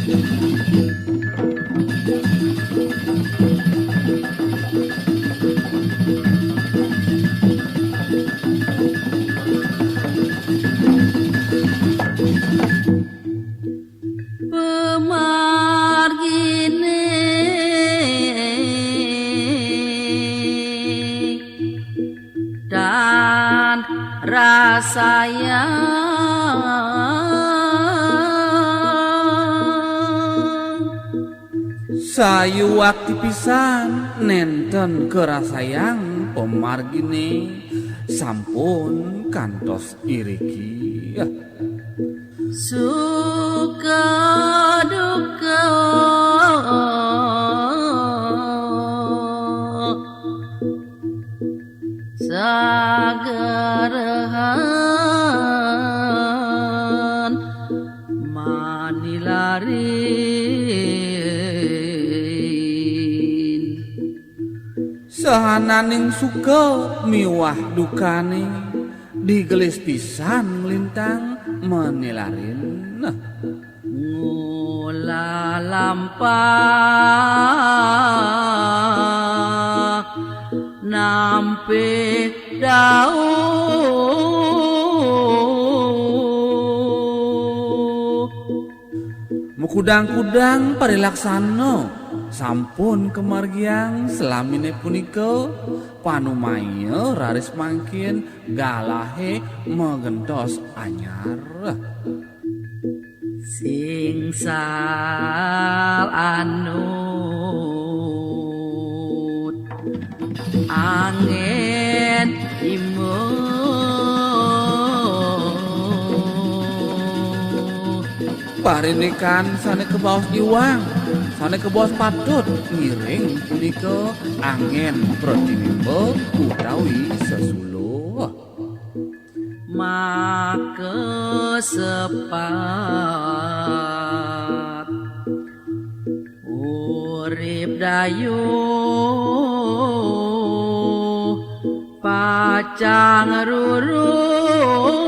Pemargine dan rasanya sayu waktu pisan nenten kerasayang pemargine sampun kantos iriki suka duka sagarahan manilarin sahananing suka miwah dukane digelis pisan lintang menilarin mula lampah nampe dauh mukudang-kudang parilaksana sampun kemargiang selamine punika panumaya raris mangkin galahe megentos anyar singsal anut angin imut parinikan sane kebaos iwang sane kebaos patut ngiring punika angin pratinimba utawi sesuluh maka sepat urip dayuh pacang ruruh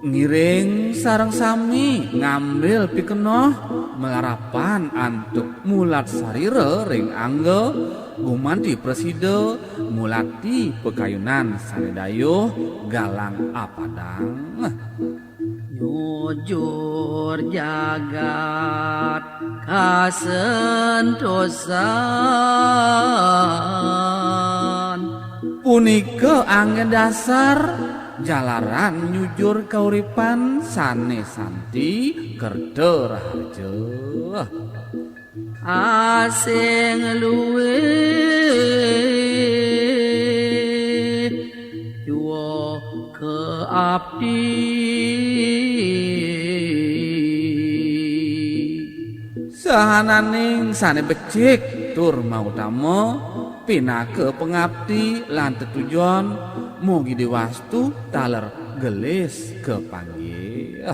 ngiring sareng sami ngambil pikenoh melarapan antuk mulat sarira ring angga gumanti presida mulati pekayunan sanedayuh galang apadang nyujur jagat kasentosan punika angin dasar jalaran nyujur kauripan sane santi kerda raharja asing luwe yuwa ke abdi sahananing sane becik tur mautama pinake pengabdi lan tetujon mugi diwastu taler gelis kepanggih